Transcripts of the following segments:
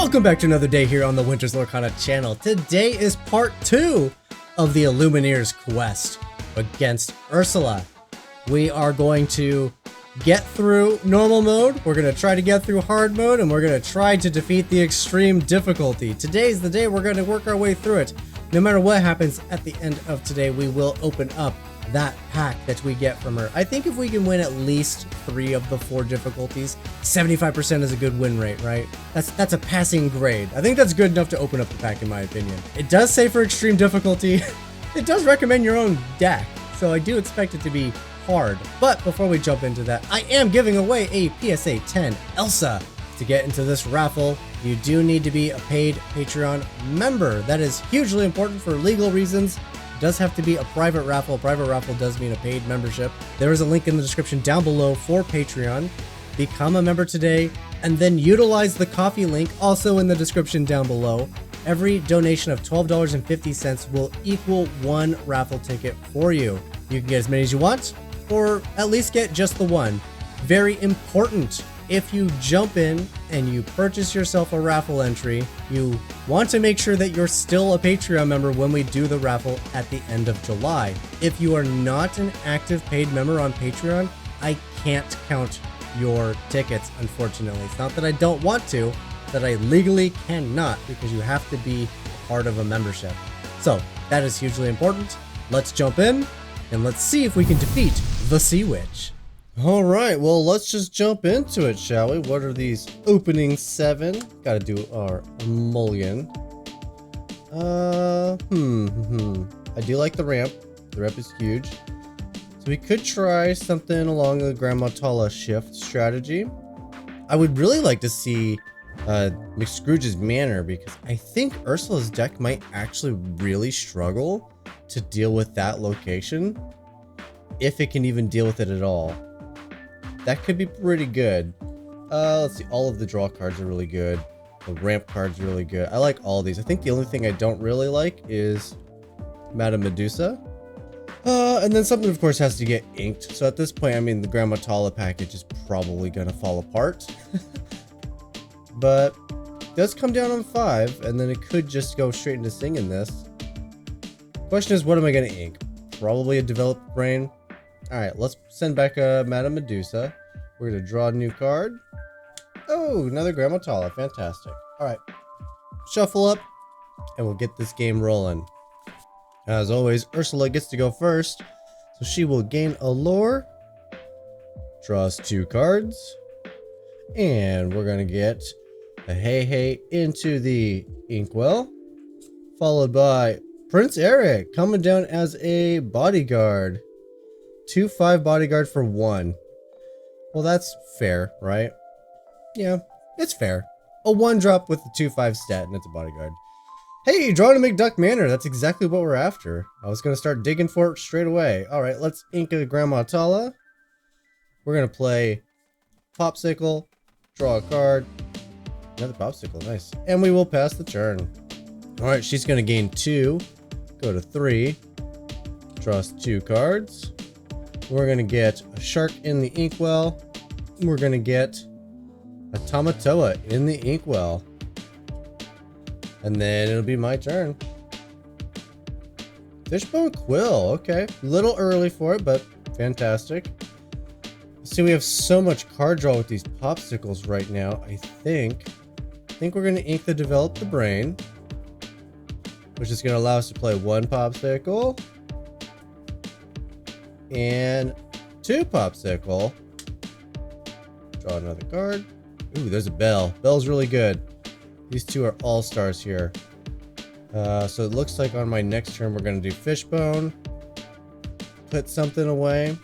Welcome back to another day here on the Winter's Lorcana channel. Today is part 2 of the Illumineer's quest against Ursula. We are going to get through normal mode, we're going to try to get through hard mode, and we're going to try to defeat the extreme difficulty. Today's the day we're going to work our way through it. No matter what happens at the end of today, we will open up that pack that we get from her. I think if we can win at least 3 of the 4 difficulties, 75% is a good win rate, right? That's a passing grade. I think that's good enough to open up the pack in my opinion. It does say for extreme difficulty, it does recommend your own deck, so I do expect it to be hard. But before we jump into that, I am giving away a PSA 10 Elsa. To get into this raffle, you do need to be a paid Patreon member. That is hugely important for legal reasons. It does have to be a private raffle. A private raffle does mean a paid membership. There is a link in the description down below for Patreon. Become a member today and then utilize the coffee link also in the description down below. Every donation of $12.50 will equal 1 raffle ticket for you. You can get as many as you want, or at least get just the one. Very important. If you jump in and you purchase yourself a raffle entry, you want to make sure that you're still a Patreon member when we do the raffle at the end of July. If you are not an active paid member on Patreon, I can't count your tickets, unfortunately. It's not that I don't want to, that I legally cannot, because you have to be part of a membership. So that is hugely important. Let's jump in and let's see if we can defeat the Sea Witch. All right, well, let's just jump into it, shall we? What are these? Opening 7. Gotta do our mulligan. I do like the ramp. The ramp is huge. So we could try something along the Grandma Tala shift strategy. I would really like to see McScrooge's Manor, because I think Ursula's deck might actually really struggle to deal with that location, if it can even deal with it at all. That could be pretty good. Let's see, all of the draw cards are really good. The ramp card's really good. I like all of these. I think the only thing I don't really like is Madame Medusa. And then something, of course, has to get inked. So at this point, I mean, the Grandma Tala package is probably going to fall apart. But it does come down on 5, and then it could just go straight into singing this. Question is, what am I going to ink? Probably a developed brain. Alright, let's send back Madame Medusa. We're going to draw a new card. Oh, another Grandma Tala. Fantastic. Alright. Shuffle up, and we'll get this game rolling. As always, Ursula gets to go first, so she will gain a lore. Draws 2 cards. And we're going to get a Hey into the Inkwell. Followed by Prince Eric coming down as a bodyguard. 2/5 bodyguard for 1. Well, that's fair, right? Yeah, it's fair. A 1-drop with the 2/5 stat, and it's a bodyguard. Hey, drawing a McDuck Manor. That's exactly what we're after. I was going to start digging for it straight away. All right, let's ink a Grandma Tala. We're going to play Popsicle, draw a card. Another Popsicle, nice. And we will pass the turn. All right, she's going to gain 2, go to 3, draws 2 cards. We're going to get a shark in the inkwell. We're going to get a Tamatoa in the inkwell. And then it'll be my turn. Fishbone Quill. Okay. A little early for it, but fantastic. See, we have so much card draw with these popsicles right now. I think we're going to ink the Develop the Brain, which is going to allow us to play 1 popsicle. And 2 popsicle. Draw another card. Ooh, there's a bell. Bell's really good. These 2 are all-stars here. So it looks like on my next turn we're going to do Fishbone. Put something away.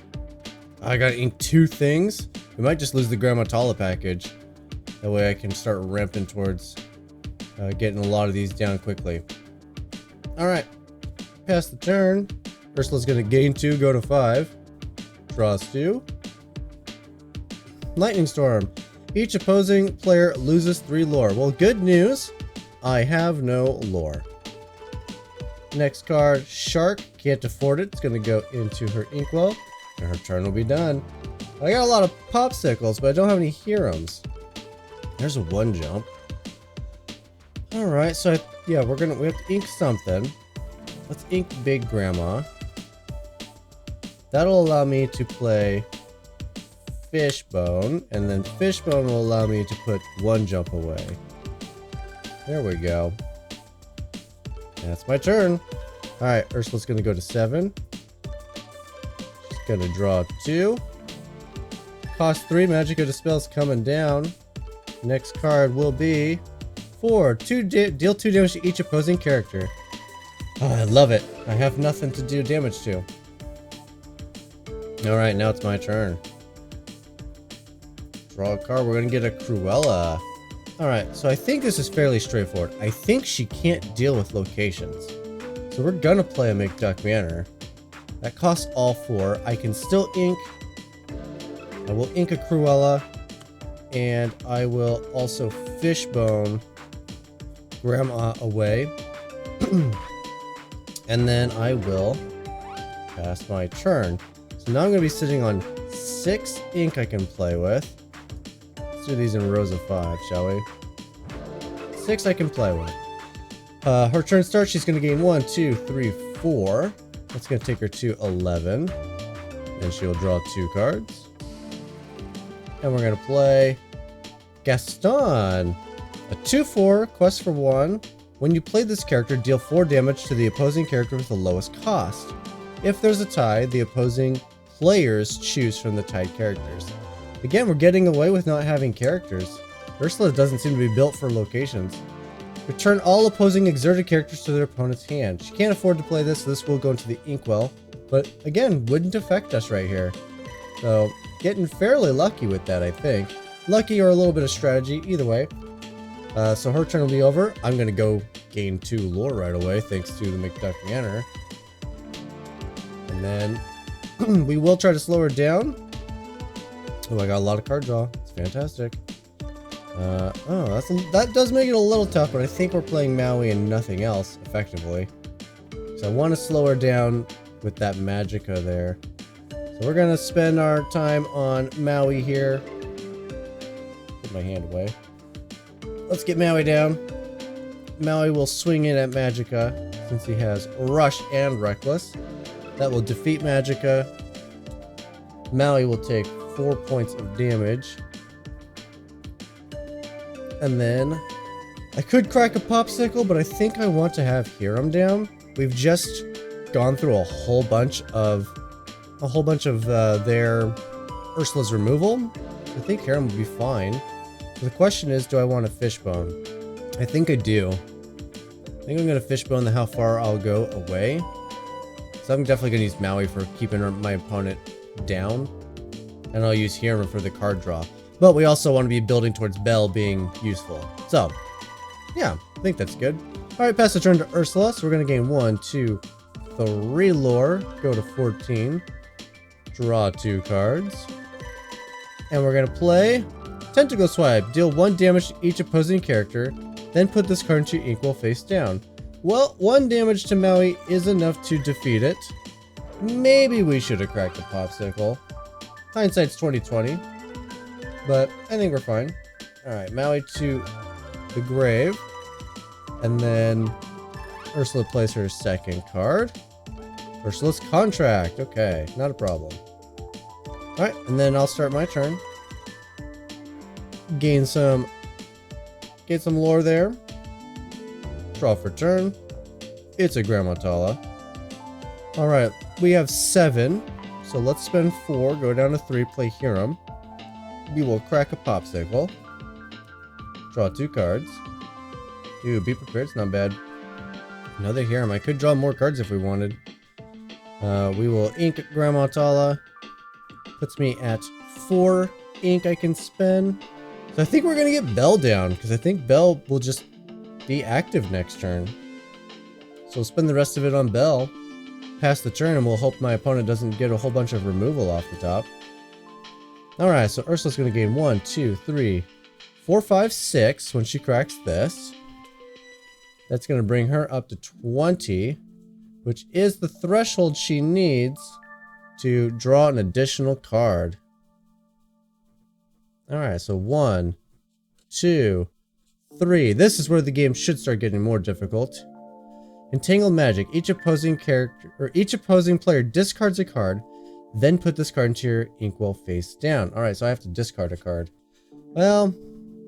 I gotta ink 2 things. We might just lose the Grandma Tala package. That way I can start ramping towards getting a lot of these down quickly. Alright. Pass the turn. Ursula's going to gain 2, go to 5. Draws 2. Lightning Storm. Each opposing player loses 3 lore. Well, good news. I have no lore. Next card, Shark. Can't afford it. It's going to go into her inkwell. And her turn will be done. I got a lot of popsicles, but I don't have any Heroes. There's a 1 jump. Alright, so yeah, we have to ink something. Let's ink Big Grandma. That'll allow me to play Fishbone, and then Fishbone will allow me to put one jump away. There we go. That's my turn. Alright, Ursula's gonna go to 7. She's gonna draw 2. Cost 3, Magica Dispel's coming down. Next card will be 4. Deal 2 damage to each opposing character. Oh, I love it. I have nothing to do damage to. Alright, now it's my turn. Draw a card. We're gonna get a Cruella. Alright, so I think this is fairly straightforward. I think she can't deal with locations. So we're gonna play a McDuck Manor. That costs all 4. I can still ink. I will ink a Cruella. And I will also Fishbone Grandma away. And then I will pass my turn. So now I'm going to be sitting on 6 ink I can play with. Let's do these in rows of 5, shall we? 6 I can play with. Her turn starts, she's going to gain 1, 2, 3, 4. That's going to take her to 11. Then she'll draw 2 cards. And we're going to play Gaston. A 2/4, quest for 1. When you play this character, deal 4 damage to the opposing character with the lowest cost. If there's a tie, the opposing players choose from the tied characters. Again, we're getting away with not having characters. Ursula doesn't seem to be built for locations. Return all opposing exerted characters to their opponent's hand. She can't afford to play this, so this will go into the inkwell. But again, wouldn't affect us right here. So, getting fairly lucky with that, I think. Lucky or a little bit of strategy, either way. So her turn will be over. I'm going to go gain 2 lore right away, thanks to the McDuck Manor. And then we will try to slow her down. Oh, I got a lot of card draw. It's fantastic. That does make it a little tough, but I think we're playing Maui and nothing else, effectively. So I want to slow her down with that Magica there. So we're going to spend our time on Maui here. Put my hand away. Let's get Maui down. Maui will swing in at Magica, since he has Rush and Reckless. That will defeat Magica. Maui will take 4 points of damage. And then I could crack a Popsicle, but I think I want to have Hiram down. We've just gone through a whole bunch of their Ursula's removal. I think Hiram would be fine. The question is, do I want a Fishbone? I think I do. I think I'm going to Fishbone how far I'll go away. So I'm definitely going to use Maui for keeping my opponent down. And I'll use Hiram for the card draw. But we also want to be building towards Belle being useful. So, yeah, I think that's good. Alright, pass the turn to Ursula. So we're going to gain 1, 2, 3 lore. Go to 14. Draw 2 cards. And we're going to play Tentacle Swipe. Deal 1 damage to each opposing character, then put this card into inkwell face down. Well, 1 damage to Maui is enough to defeat it. Maybe we should have cracked the Popsicle. Hindsight's 20/20, but I think we're fine. Alright, Maui to the grave. And then Ursula plays her second card. Ursula's Contract. Okay, not a problem. Alright, and then I'll start my turn. Gain some lore there. Draw for turn. It's a Grandma Tala. Alright, we have 7. So let's spend 4, go down to 3, play Hiram. We will crack a Popsicle. Draw 2 cards. Ooh, be prepared, it's not bad. Another Hiram. I could draw more cards if we wanted. We will ink Grandma Tala. Puts me at 4 ink I can spend. So I think we're going to get Belle down, because I think Belle will just be active next turn. So we'll spend the rest of it on Belle. Pass the turn, and we'll hope my opponent doesn't get a whole bunch of removal off the top. Alright, so Ursula's going to gain 1, 2, 3, 4, 5, 6 when she cracks this. That's going to bring her up to 20, which is the threshold she needs to draw an additional card. Alright, so 1, 2, 3. This is where the game should start getting more difficult. Entangled Magic. Each opposing player discards a card, then put this card into your inkwell face down. Alright, so I have to discard a card. Well,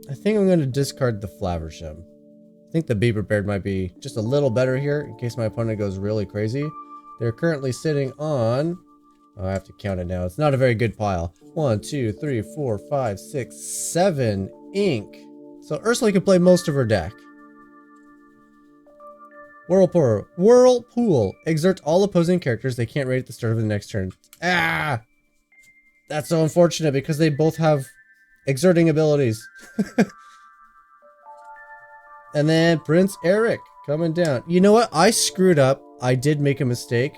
I think I'm going to discard the Flaversham. I think the Beaver Bear might be just a little better here in case my opponent goes really crazy. They're currently sitting on... Oh, I have to count it now. It's not a very good pile. 1, 2, 3, 4, 5, 6, 7 ink. So Ursula can play most of her deck. Whirlpool. Exert all opposing characters they can't raid at the start of the next turn. Ah! That's so unfortunate because they both have exerting abilities. And then Prince Eric coming down. You know what? I screwed up. I did make a mistake.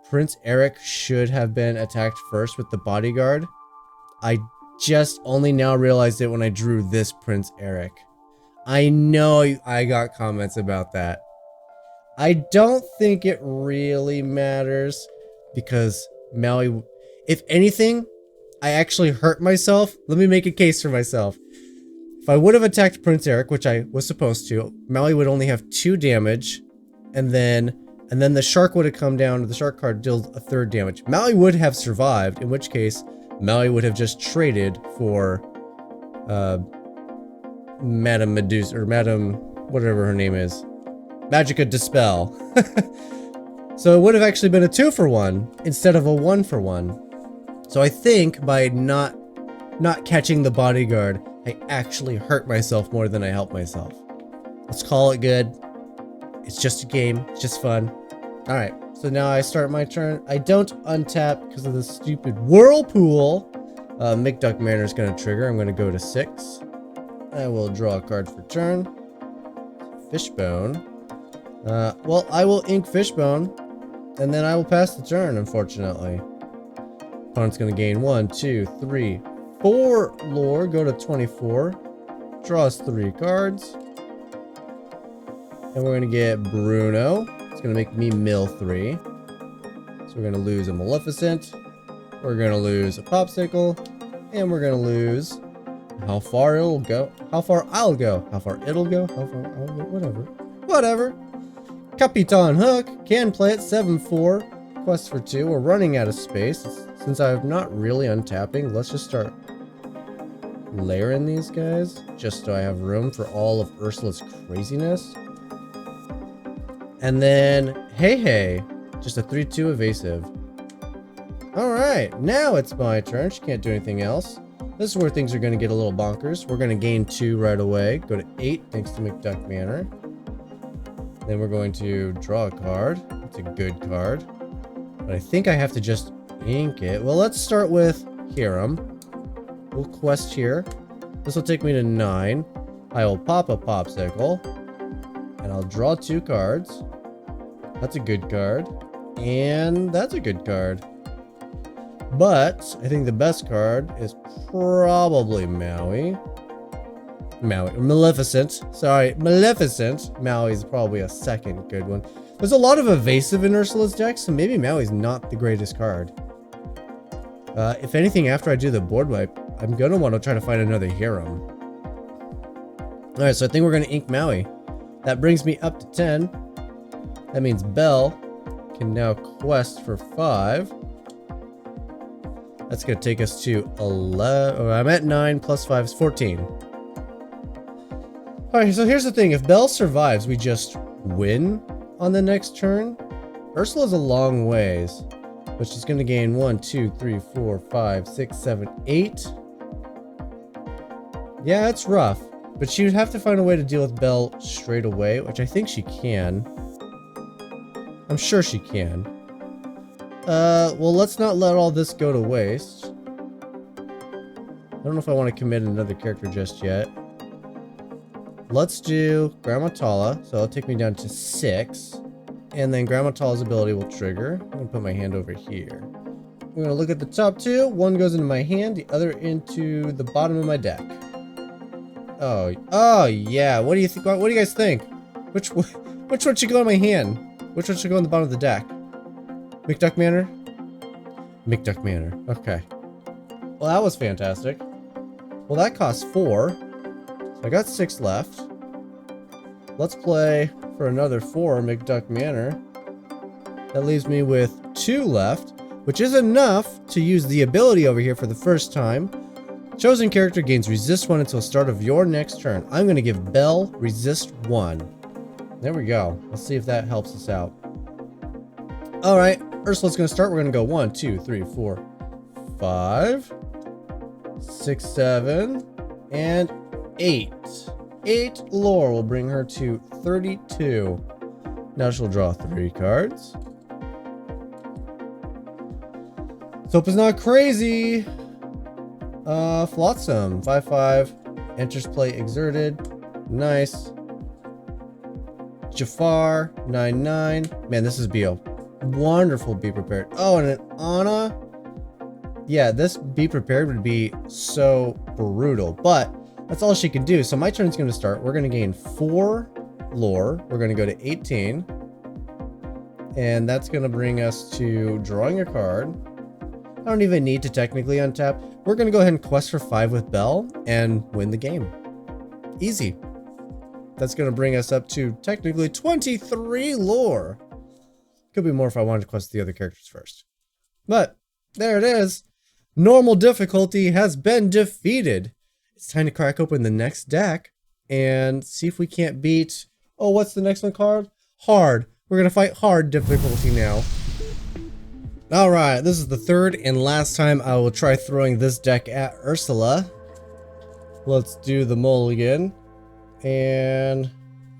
Prince Eric should have been attacked first with the bodyguard. I just only now realized it when I drew this Prince Eric. I know I got comments about that. I don't think it really matters because Maui, if anything, I actually hurt myself. Let me make a case for myself. If I would have attacked Prince Eric, which I was supposed to, Maui would only have 2 damage, and then the shark would have come down, the shark card deals a 3rd damage. Maui would have survived, in which case, Maui would have just traded for, Madame Medusa, or Madame, whatever her name is. Magica Dispel. So it would have actually been a 2-for-1, instead of a 1-for-1. So I think by not catching the bodyguard, I actually hurt myself more than I helped myself. Let's call it good. It's just a game. It's just fun. Alright, so now I start my turn. I don't untap because of the stupid Whirlpool. McDuck Manor is going to trigger. I'm going to go to 6. I will draw a card for turn. Fishbone. Well, I will ink Fishbone, and then I will pass the turn, unfortunately. Opponent's going to gain 1, 2, 3, 4 lore. Go to 24. Draws 3 cards. And we're going to get Bruno. It's going to make me mill 3. So we're going to lose a Maleficent. We're going to lose a Popsicle. And we're going to lose how far it'll go. How far I'll go. How far it'll go. How far I'll go. Whatever. Whatever. Capitan Hook. Can play it. 7-4. Quest for 2. We're running out of space. Since I'm not really untapping, let's just start layering these guys. Just so I have room for all of Ursula's craziness. And then, hey, just a 3-2 evasive. Alright, now it's my turn. She can't do anything else. This is where things are going to get a little bonkers. We're going to gain 2 right away. Go to 8 thanks to McDuck Manor. Then we're going to draw a card. It's a good card. But I think I have to just ink it. Well, let's start with Hiram. We'll quest here. This will take me to 9. I will pop a Popsicle. And I'll draw 2 cards. That's a good card. And that's a good card. But I think the best card is probably Maui. Maleficent. Sorry, Maleficent. Maui's probably a second good one. There's a lot of evasive in Ursula's deck, so maybe Maui's not the greatest card. If anything, after I do the board wipe, I'm gonna want to try to find another Hiram. Alright, so I think we're gonna ink Maui. That brings me up to 10. That means Belle can now quest for 5. That's going to take us to 11. I'm at 9 plus 5 is 14. Alright, so here's the thing. If Belle survives, we just win on the next turn. Ursula's a long ways. But she's going to gain 1, 2, 3, 4, 5, 6, 7, 8. Yeah, it's rough. But she would have to find a way to deal with Belle straight away, which I think she can. I'm sure she can. Well, let's not let all this go to waste. I don't know if I want to commit another character just yet. Let's do Grandma Tala, so it'll take me down to 6. And then Grandma Tala's ability will trigger. I'm going to put my hand over here. I'm going to look at the top 2. One goes into my hand, the other into the bottom of my deck. Oh yeah. What do you think? What do you guys think? Which one should go in my hand? Which one should go in the bottom of the deck? McDuck Manor? McDuck Manor. Okay. Well, that was fantastic. Well, that costs 4. So I got 6 left. Let's play for another 4 McDuck Manor. That leaves me with 2 left, which is enough to use the ability over here for the first time. Chosen character gains resist 1 until start of your next turn. I'm going to give Belle resist 1. There we go. Let's see if that helps us out. Alright, Ursula's going to start. We're going to go 1, 2, 3, 4, 5, 6, 7, and 8. 8 lore will bring her to 32. Now she'll draw 3 cards. Let's hope it's not crazy. Flotsam, 5/5, enters play exerted. Nice. Jafar, 9/9. Man, this is Bio. Wonderful, be prepared. Oh, and an Anna. Yeah, this be prepared would be so brutal, but that's all she can do. So my turn's going to start. We're going to gain 4 lore. We're going to go to 18. And that's going to bring us to drawing a card. I don't even need to technically untap. We're going to go ahead and quest for 5 with Belle and win the game. Easy. That's going to bring us up to technically 23 lore. Could be more if I wanted to quest the other characters first. But there it is. Normal difficulty has been defeated. It's time to crack open the next deck and see if we can't beat... Oh, what's the next one card? Hard. We're going to fight hard difficulty now. Alright, this is the third and last time I will try throwing this deck at Ursula. Let's do the mulligan. And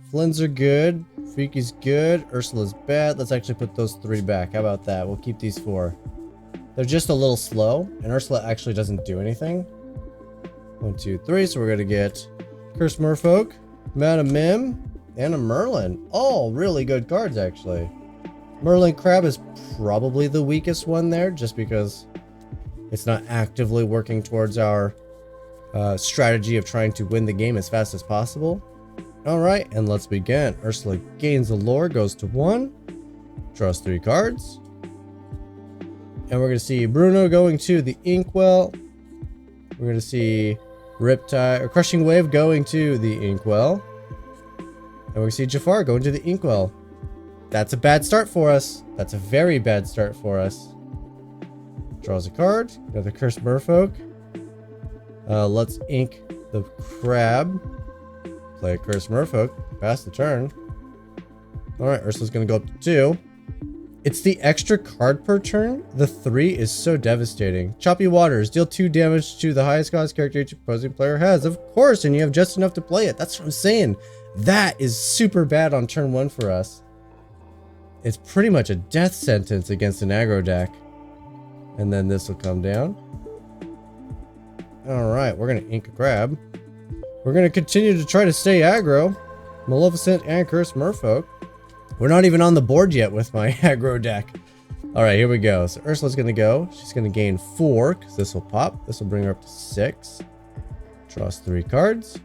Flynn's are good. Freaky's good. Ursula's bad. Let's actually put those 3 back. How about that? We'll keep these 4. They're just a little slow, and Ursula actually doesn't do anything. 1, 2, 3. So we're going to get Cursed Merfolk, Madam Mim, and a Merlin. All really good cards, actually. Merlin Crab is probably the weakest one there, just because it's not actively working towards our strategy of trying to win the game as fast as possible. Alright, and let's begin. Ursula gains a lore, goes to 1, draws 3 cards. And we're going to see Bruno going to the Inkwell. We're going to see Riptide, or Crushing Wave going to the Inkwell. And we're going to see Jafar going to the Inkwell. That's a bad start for us. That's a very bad start for us. Draws a card. Another Cursed Merfolk. Let's ink the Crab. Play a Cursed Merfolk. Pass the turn. Alright, Ursula's going to go up to 2. It's the extra card per turn. The 3 is so devastating. Choppy Waters. Deal 2 damage to the highest cost character each opposing player has. Of course, and you have just enough to play it. That's what I'm saying. That is super bad on turn 1 for us. It's pretty much a death sentence against an aggro deck. And then this will come down. Alright, we're going to ink a Crab. We're going to continue to try to stay aggro. Maleficent and Cursed Merfolk. We're not even on the board yet with my aggro deck. Alright, here we go. So Ursula's going to go. She's going to gain 4, because this will pop. This will bring her up to 6. Draws 3 cards.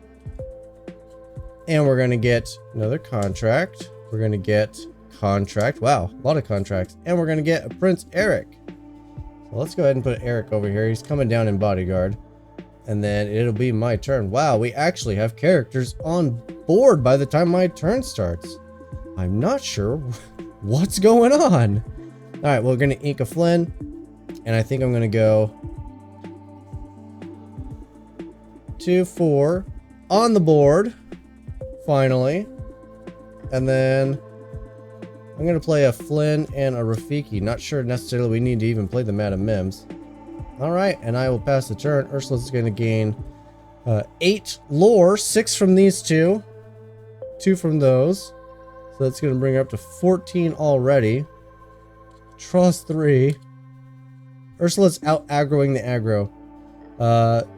And we're going to get another contract. We're going to get contract. Wow, a lot of contracts. And we're going to get a Prince Eric. So let's go ahead and put Eric over here. He's coming down in bodyguard. And then it'll be my turn. Wow, we actually have characters on board by the time my turn starts. I'm not sure what's going on. Alright, we're going to ink a Flynn. And I think I'm going to go 2, 4 on the board. Finally. And then I'm going to play a Flynn and a Rafiki. Not sure necessarily we need to even play the Madam Mims. Alright, and I will pass the turn. Ursula's going to gain 8 lore. 6 from these 2. 2 from those. So that's going to bring her up to 14 already. Draws 3. Ursula's out aggroing the aggro.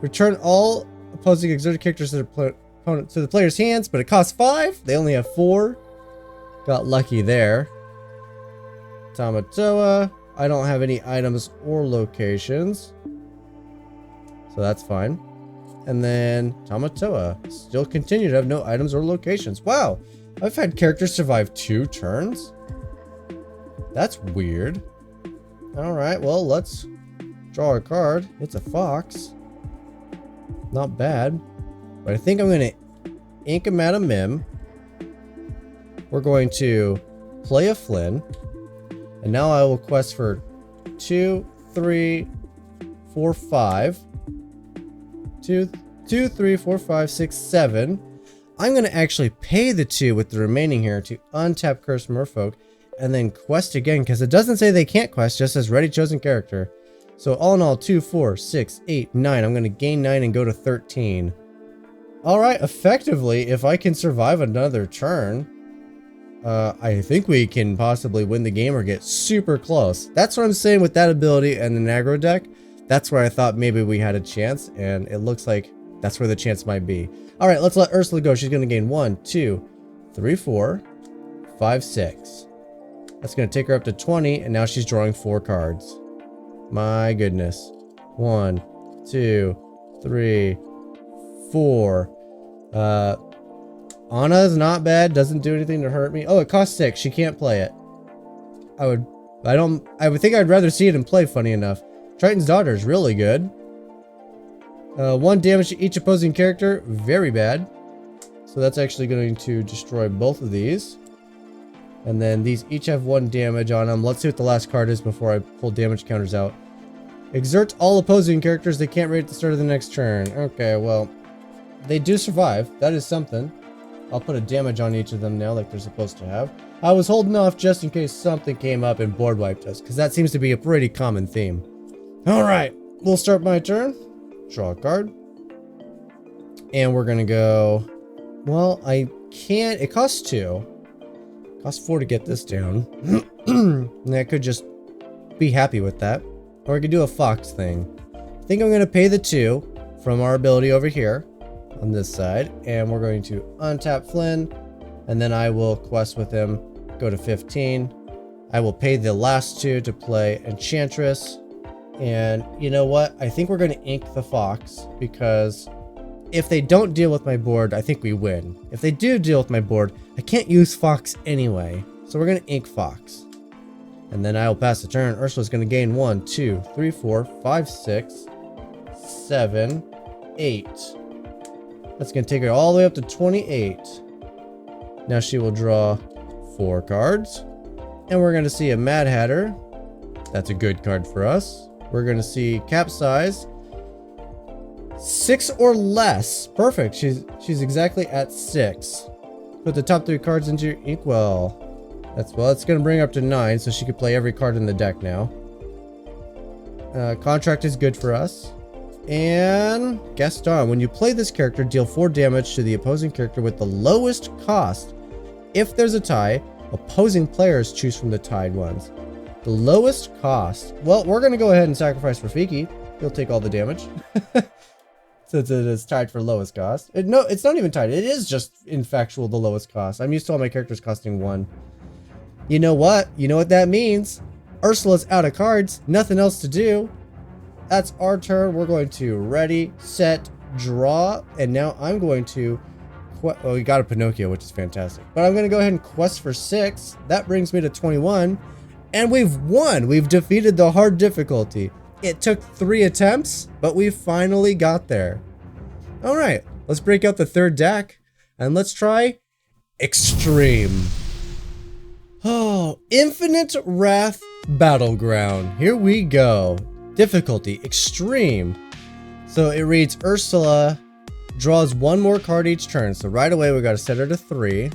Return all opposing exerted characters to the player's hands, but it costs 5. They only have 4. Got lucky there. Tamatoa. I don't have any items or locations. So that's fine. And then Tamatoa. Still continue to have no items or locations. Wow. I've had characters survive 2 turns. That's weird. Alright, well, let's draw a card. It's a fox. Not bad. But I think I'm going to ink a Madam Mim. We're going to play a Flynn. And now I will quest for 2, 3, 4, 5. 2, 3, 4, 5, 6, 7. I'm going to actually pay the 2 with the remaining here to untap Cursed Merfolk and then quest again, because it doesn't say they can't quest, just says ready chosen character. So all in all, 2, 4, 6, 8, 9. I'm going to gain 9 and go to 13. Alright, effectively, if I can survive another turn, I think we can possibly win the game or get super close. That's what I'm saying with that ability and the aggro deck. That's where I thought maybe we had a chance, and it looks like that's where the chance might be. Alright, let's let Ursula go. She's going to gain 1, 2, 3, 4, 5, 6. That's going to take her up to 20, and now she's drawing 4 cards. My goodness. 1, 2, 3, 4. Anna's not bad. Doesn't do anything to hurt me. Oh, it costs 6. She can't play it. I would think I'd rather see it in play, funny enough. Triton's Daughter is really good. 1 damage to each opposing character. Very bad. So that's actually going to destroy both of these. And then these each have 1 damage on them. Let's see what the last card is before I pull damage counters out. Exert all opposing characters they can't raid at the start of the next turn. Okay, well, they do survive. That is something. I'll put a damage on each of them now like they're supposed to have. I was holding off just in case something came up and board wiped us, because that seems to be a pretty common theme. Alright, we'll start my turn. Draw a card. And we're going to go... Well, I can't... It costs 2. It costs 4 to get this down. And I could just be happy with that. Or I could do a fox thing. I think I'm going to pay the 2 from our ability over here on this side. And we're going to untap Flynn. And then I will quest with him. Go to 15. I will pay the last 2 to play Enchantress. And you know what? I think we're going to ink the fox, because if they don't deal with my board, I think we win. If they do deal with my board, I can't use fox anyway. So we're going to ink fox. And then I'll pass the turn. Ursula's going to gain 1, 2, 3, 4, 5, 6, 7, 8. That's going to take her all the way up to 28. Now she will draw 4 cards. And we're going to see a Mad Hatter. That's a good card for us. We're going to see Capsize. 6 or less. Perfect. She's exactly at 6. Put the top 3 cards into your inkwell. It's going to bring her up to 9, so she can play every card in the deck now. Contract is good for us. And Gaston. When you play this character, deal 4 damage to the opposing character with the lowest cost. If there's a tie, opposing players choose from the tied ones. The lowest cost. Well, we're going to go ahead and sacrifice Rafiki. He'll take all the damage. Since it is tied for lowest cost. No, it's not even tied. It is just, in factual, the lowest cost. I'm used to all my characters costing 1. You know what? You know what that means? Ursula's out of cards. Nothing else to do. That's our turn. We're going to ready, set, draw. And now I'm going to... Oh, we got a Pinocchio, which is fantastic. But I'm going to go ahead and quest for 6. That brings me to 21. And we've won. We've defeated the hard difficulty. It took 3 attempts, but we finally got there. All right, let's break out the 3rd deck and let's try Extreme. Oh, Infinite Wrath Battleground. Here we go. Difficulty, Extreme. So it reads Ursula draws 1 more card each turn. So right away, we got to set her to 3.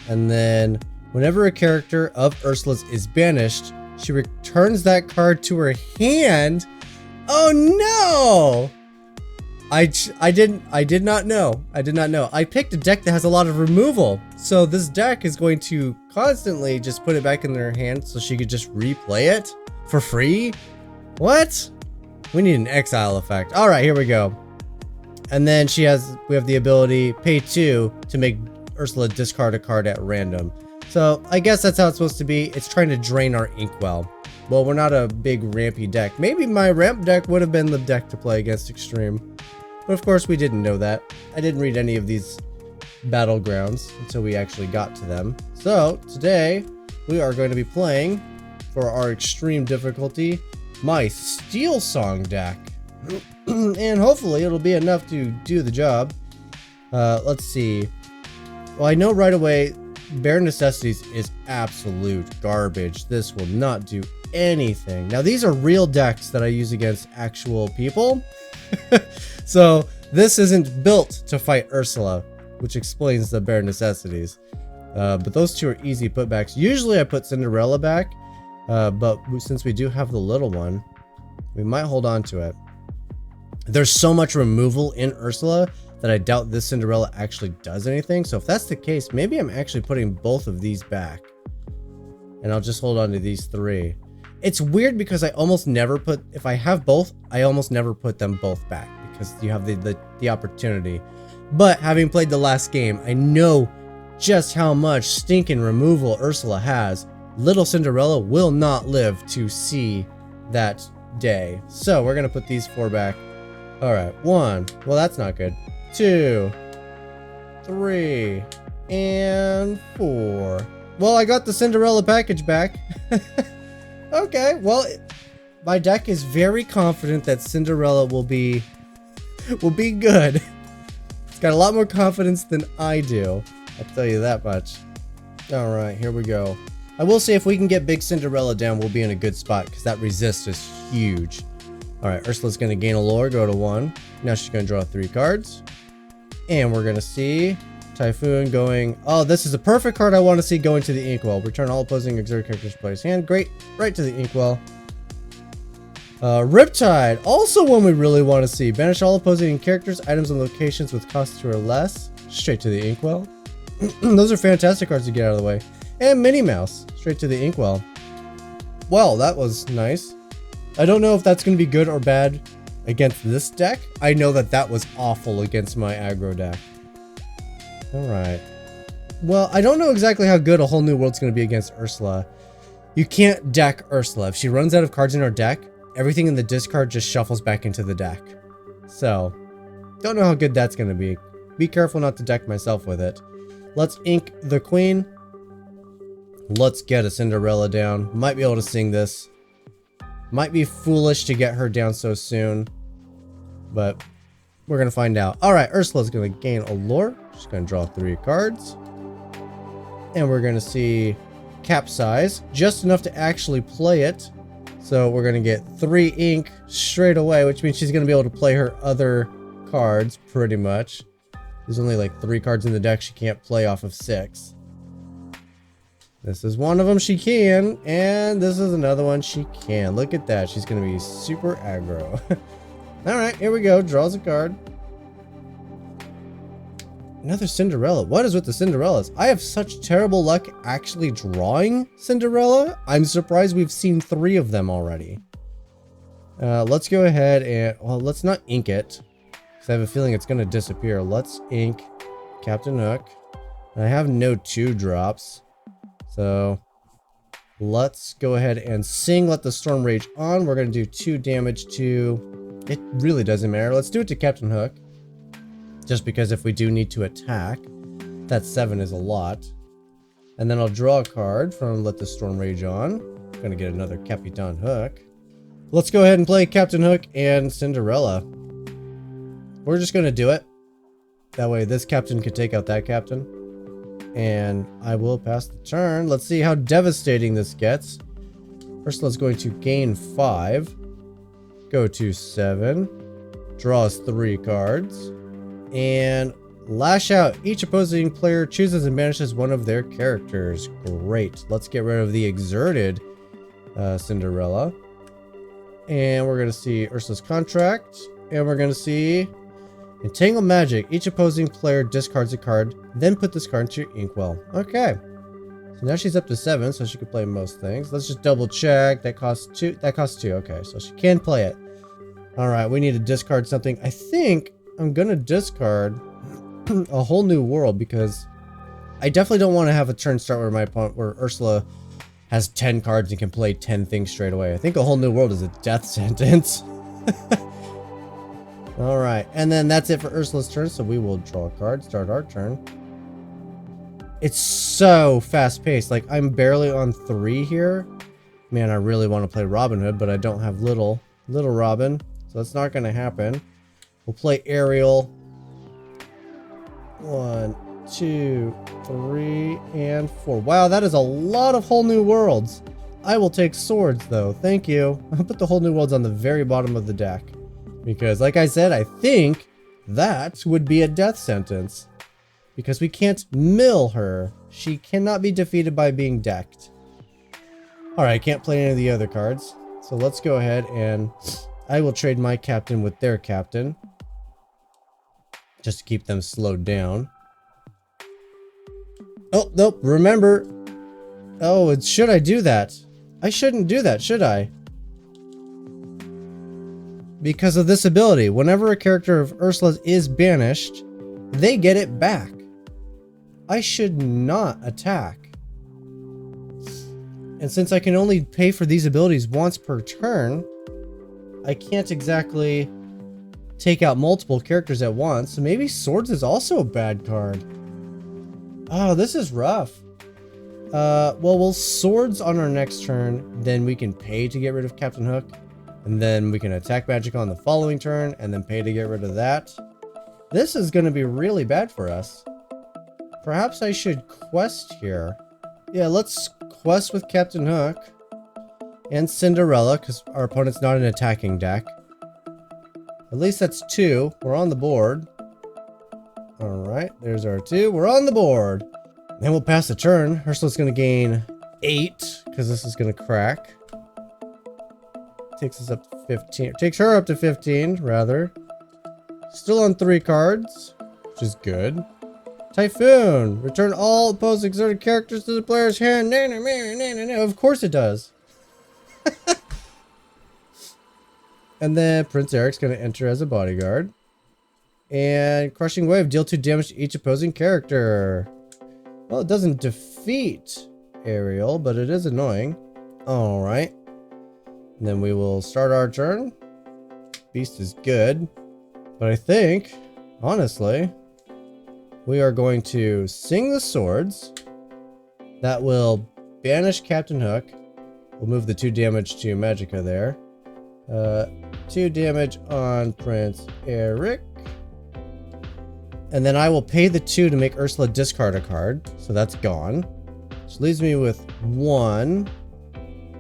And then whenever a character of Ursula's is banished, she returns that card to her hand. Oh no! I did not know. I picked a deck that has a lot of removal. So this deck is going to constantly just put it back in their hand so she could just replay it for free. What? We need an exile effect. All right, here we go. And then we have the ability pay 2 to make Ursula discard a card at random. So I guess that's how it's supposed to be. It's trying to drain our inkwell. Well, we're not a big rampy deck. Maybe my ramp deck would have been the deck to play against Extreme. But of course we didn't know that. I didn't read any of these battlegrounds until we actually got to them. So today we are going to be playing, for our extreme difficulty, my Steel Song deck. And hopefully it'll be enough to do the job. Let's see. Well, I know right away, Bare Necessities is absolute garbage. This will not do anything. Now, these are real decks that I use against actual people. So, this isn't built to fight Ursula, which explains the Bare Necessities. But those two are easy putbacks. Usually I put Cinderella back, but since we do have the little one, we might hold on to it. There's so much removal in Ursula that I doubt this Cinderella actually does anything. So if that's the case, maybe I'm actually putting both of these back. And I'll just hold on to these three. It's weird because I almost never put, if I have both, I almost never put them both back because you have the opportunity. But having played the last game, I know just how much stinking removal Ursula has. Little Cinderella will not live to see that day. So we're gonna put these four back. All right, 1. Well, that's not good. 2, 3, and 4. Well, I got the Cinderella package back. Okay, well, my deck is very confident that Cinderella will be good. It's got a lot more confidence than I do. I'll tell you that much. All right, here we go. I will say if we can get big Cinderella down, we'll be in a good spot because that resist is huge. All right, Ursula's going to gain a lore, go to 1. Now she's going to draw 3 cards. And we're going to see Typhoon going... Oh, this is a perfect card I want to see going to the Inkwell. Return all opposing exert characters to play his hand. Great, right to the Inkwell. Riptide, also one we really want to see. Banish all opposing characters, items, and locations with cost 2 or less. Straight to the Inkwell. Those are fantastic cards to get out of the way. And Minnie Mouse, straight to the Inkwell. Well, that was nice. I don't know if that's going to be good or bad against this deck. I know that that was awful against my aggro deck. Alright. Well, I don't know exactly how good A Whole New World's going to be against Ursula. You can't deck Ursula. If she runs out of cards in her deck, everything in the discard just shuffles back into the deck. So, don't know how good that's going to be. Be careful not to deck myself with it. Let's ink the Queen. Let's get a Cinderella down. Might be able to sing this. Might be foolish to get her down so soon, but we're going to find out. All right, Ursula's going to gain a lore. She's going to draw 3 cards. And we're going to see Capsize, just enough to actually play it. So we're going to get 3 ink straight away, which means she's going to be able to play her other cards pretty much. There's only like 3 cards in the deck she can't play off of 6. This is one of them she can, and this is another one she can. Look at that. She's going to be super aggro. Alright, here we go. Draws a card. Another Cinderella. What is with the Cinderellas? I have such terrible luck actually drawing Cinderella. I'm surprised we've seen 3 of them already. Let's go ahead and... Well, let's not ink it, because I have a feeling it's going to disappear. Let's ink Captain Hook. I have no 2 drops. So let's go ahead and sing Let the Storm Rage On. We're going to do 2 damage to... It really doesn't matter. Let's do it to Captain Hook. Just because if we do need to attack, that 7 is a lot. And then I'll draw a card from Let the Storm Rage On. Going to get another Capitan Hook. Let's go ahead and play Captain Hook and Cinderella. We're just going to do it. That way this captain could take out that captain. And I will pass the turn. Let's see how devastating this gets. Ursula's going to gain 5. Go to 7. Draws 3 cards. And lash out. Each opposing player chooses and banishes one of their characters. Great. Let's get rid of the exerted Cinderella. And we're going to see Ursula's Contract. And we're going to see... Entangle Magic. Each opposing player discards a card, then put this card into your Inkwell. Okay. So now she's up to 7, so she can play most things. Let's just double check. That costs 2. That costs 2. Okay, so she can play it. Alright, we need to discard something. I think I'm going to discard A Whole New World because I definitely don't want to have a turn start where my opponent, where Ursula has 10 cards and can play 10 things straight away. I think A Whole New World is a death sentence. Alright, and then that's it for Ursula's turn, so we will draw a card, start our turn. It's so fast-paced, like I'm barely on 3 here. Man, I really want to play Robin Hood, but I don't have little Robin, so that's not going to happen. We'll play Ariel. 1, 2, 3, and 4. Wow, that is a lot of whole new worlds. I will take swords though, thank you. I'll put the whole new worlds on the very bottom of the deck. Because like I said, I think that would be a death sentence. Because we can't mill her. She cannot be defeated by being decked. Alright, can't play any of the other cards. So let's go ahead and I will trade my captain with their captain. Just to keep them slowed down. Oh, nope, remember. Oh, should I do that? I shouldn't do that, should I? Because of this ability, whenever a character of Ursula's is banished, they get it back. I should not attack. And since I can only pay for these abilities once per turn, I can't exactly take out multiple characters at once. So maybe swords is also a bad card. Oh, this is rough. Well, we'll swords on our next turn, then we can pay to get rid of Captain Hook, and then we can attack magic on the following turn, and then pay to get rid of that. This is going to be really bad for us. Perhaps I should quest here. Yeah, let's quest with Captain Hook and Cinderella, because our opponent's not an attacking deck. At least that's 2. We're on the board. Alright, there's our 2. We're on the board. Then we'll pass the turn. Ursula's going to gain 8, because this is going to crack. Takes us up to 15. Takes her up to 15, rather. Still on 3 cards, which is good. Typhoon. Return all opposed exerted characters to the player's hand. Of course it does. And then Prince Eric's going to enter as a bodyguard. And Crushing Wave. Deal 2 damage to each opposing character. Well, it doesn't defeat Ariel, but it is annoying. Alright. Then we will start our turn. Beast is good. But I think, honestly, we are going to sing the swords. That will banish Captain Hook. We'll move the 2 damage to Magicka there. 2 damage on Prince Eric. And then I will pay the 2 to make Ursula discard a card. So that's gone. Which leaves me with 1.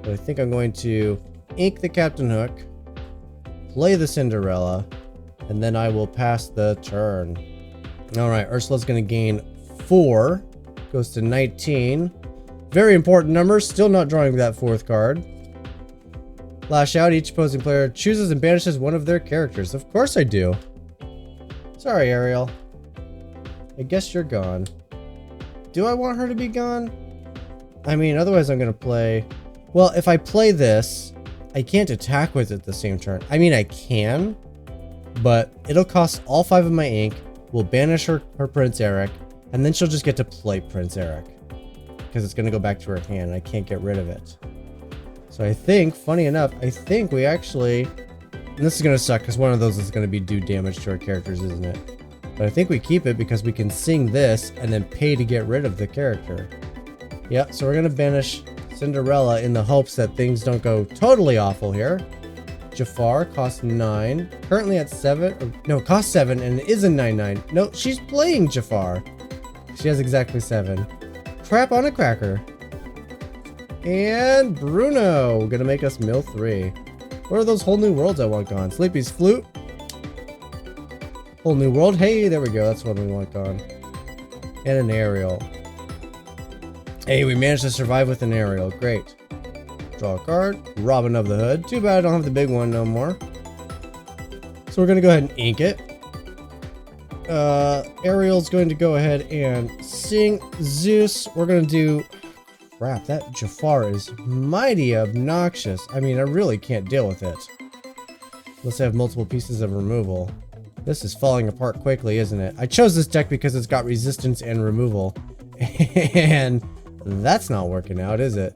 But I think I'm going to ink the Captain Hook. Play the Cinderella. And then I will pass the turn. Alright, Ursula's going to gain 4. Goes to 19. Very important number. Still not drawing that 4th card. Lash out. Each opposing player chooses and banishes one of their characters. Of course I do. Sorry, Ariel. I guess you're gone. Do I want her to be gone? I mean, otherwise I'm going to play... Well, if I play this, I can't attack with it the same turn. I mean, I can, but it'll cost all 5 of my ink. We'll banish her Prince Eric, and then she'll just get to play Prince Eric. Because it's going to go back to her hand, and I can't get rid of it. So I think, funny enough, I think we actually... And this is going to suck, because one of those is going to be do damage to our characters, isn't it? But I think we keep it because we can sing this, and then pay to get rid of the character. Yeah, so we're going to banish Cinderella in the hopes that things don't go totally awful here. Jafar costs 9. Currently at 7. Or, no, costs 7 and it is a 9/9. No, she's playing Jafar. She has exactly 7. Crap on a cracker. And Bruno. Gonna make us mill 3. What are those whole new worlds I want gone? Sleepy's Flute. Whole new world. Hey, there we go. That's what we want gone. And an Ariel. Hey, we managed to survive with an Ariel. Great. Draw a card. Robin of the Hood. Too bad I don't have the big one no more. So we're going to go ahead and ink it. Ariel's going to go ahead and sing Zeus. We're going to do... Crap, that Jafar is mighty obnoxious. I mean, I really can't deal with it. Let's have multiple pieces of removal. This is falling apart quickly, isn't it? I chose this deck because it's got resistance and removal. And that's not working out, is it?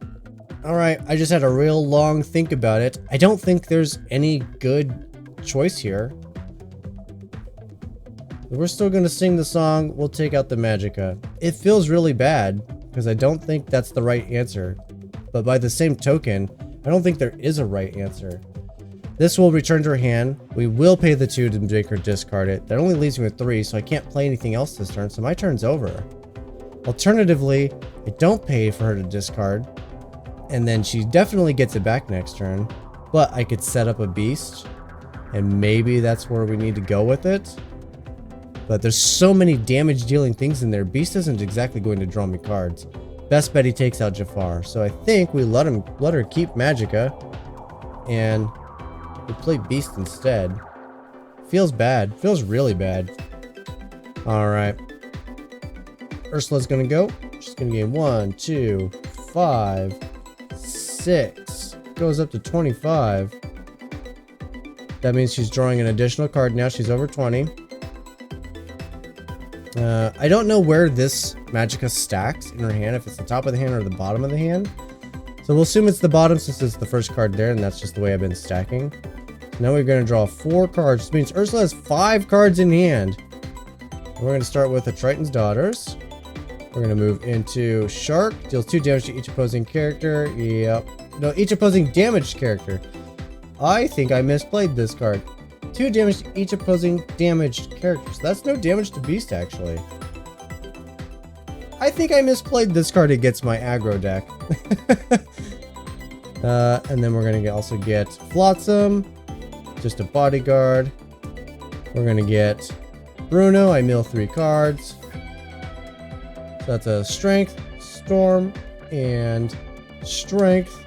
Alright, I just had a real long think about it. I don't think there's any good choice here. We're still going to sing the song. We'll take out the Magicka. It feels really bad because I don't think that's the right answer. But by the same token, I don't think there is a right answer. This will return to her hand. We will pay the 2 to make her discard it. That only leaves me with 3, so I can't play anything else this turn, so my turn's over. Alternatively, I don't pay for her to discard, and then she definitely gets it back next turn, but I could set up a beast, and maybe that's where we need to go with it. But there's so many damage dealing things in there. Beast isn't exactly going to draw me cards. Best bet he takes out Jafar. So I think we let her keep Magicka, and we play Beast instead. Feels bad. Feels really bad. Alright. Ursula's gonna go. She's gonna gain 1, 2, 5, 6. Goes up to 25. That means she's drawing an additional card now. She's over 20. I don't know where this Magicka stacks in her hand, if it's the top of the hand or the bottom of the hand. So we'll assume it's the bottom since it's the first card there, and that's just the way I've been stacking. Now we're going to draw 4 cards. This means Ursula has 5 cards in hand. And we're going to start with the Triton's Daughters. We're going to move into Shark. Deals 2 damage to each opposing character. Yep. No, each opposing damaged character. I think I misplayed this card. 2 damage to each opposing damaged character. So that's no damage to Beast, actually. I think I misplayed this card against my aggro deck. And then we're going to also get Flotsam. Just a bodyguard. We're going to get Bruno. I mill 3 cards. So that's a Strength, Storm, and Strength.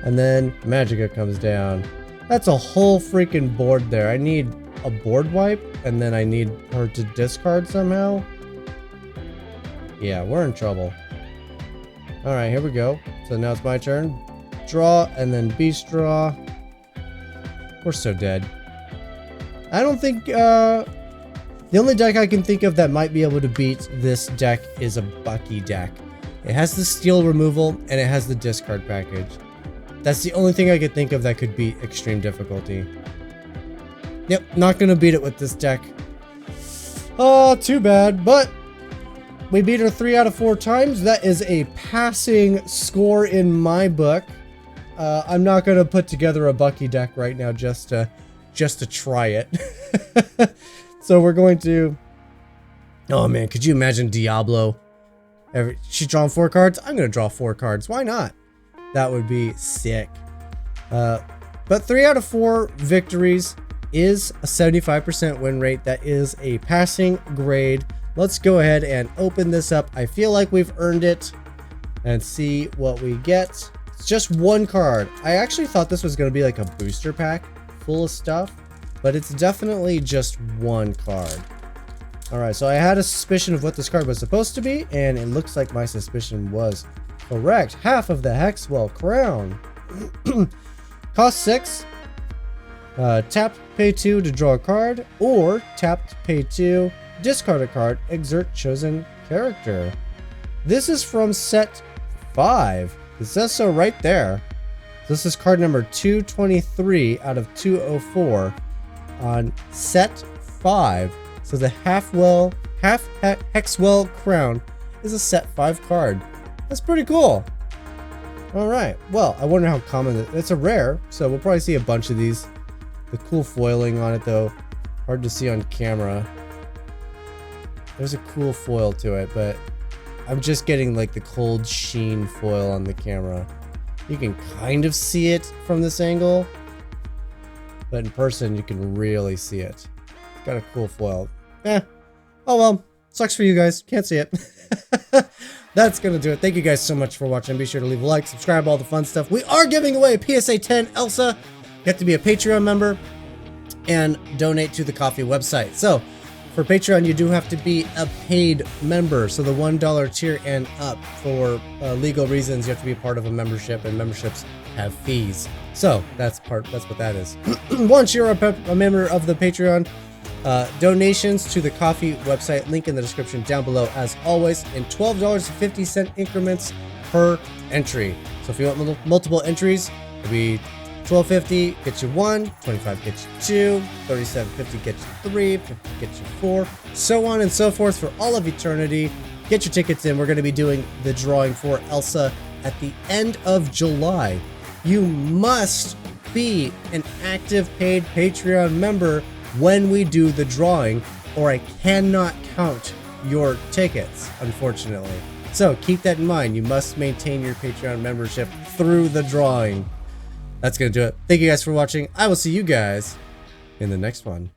And then Magicka comes down. That's a whole freaking board there. I need a board wipe, and then I need her to discard somehow. Yeah, we're in trouble. Alright, here we go. So now it's my turn. Draw, and then Beast draw. We're so dead. I don't think, the only deck I can think of that might be able to beat this deck is a Bucky deck. It has the steel removal, and it has the discard package. That's the only thing I could think of that could beat extreme difficulty. Yep, not gonna beat it with this deck. Oh, too bad, but we beat her 3 out of 4 times. That is a passing score in my book. I'm not gonna put together a Bucky deck right now just to try it. So we're going to... Oh man, could you imagine Diablo? She's drawn 4 cards. I'm gonna draw 4 cards. Why not? That would be sick. But 3 out of 4 victories is a 75% win rate. That is a passing grade. Let's go ahead and open this up. I feel like we've earned it, and see what we get. It's just 1 card. I actually thought this was going to be like a booster pack full of stuff, but it's definitely just 1 card. Alright, so I had a suspicion of what this card was supposed to be, and it looks like my suspicion was correct. Half of the Hexwell Crown. Cost 6. Tap, pay 2 to draw a card, or tap, pay 2, discard a card, exert chosen character. This is from set 5. It says so right there. This is card number 223 out of 204 on set 5. So the half Hexwell Crown is a set 5 card. That's pretty cool. Alright, well, I wonder how common it's a rare, so we'll probably see a bunch of these. The cool foiling on it, though, hard to see on camera. There's a cool foil to it, but I'm just getting like the cold sheen foil on the camera. You can kind of see it from this angle, but in person you can really see it. It's got a cool foil. Oh well, sucks for you guys, can't see it. That's gonna do it. Thank you guys so much for watching. Be sure to leave a like, subscribe, all the fun stuff. We are giving away a PSA 10 Elsa. You have to be a Patreon member and donate to the coffee website. So for Patreon, you do have to be a paid member. So the $1 tier and up. For legal reasons, you have to be part of a membership, and memberships have fees. So that's what that is. Once you're a member of the Patreon, donations to the coffee website, link in the description down below as always, in $12.50 increments per entry. So if you want multiple entries, it'll be $12.50 gets you 1, $25 gets you 2, $37.50 gets you 3, $50 gets you 4, so on and so forth for all of eternity. Get your tickets in. We're going to be doing the drawing for Elsa at the end of July. You must be an active paid Patreon member when we do the drawing, or I cannot count your tickets, unfortunately. So keep that in mind. You must maintain your Patreon membership through the drawing. That's going to do it. Thank you guys for watching. I will see you guys in the next one.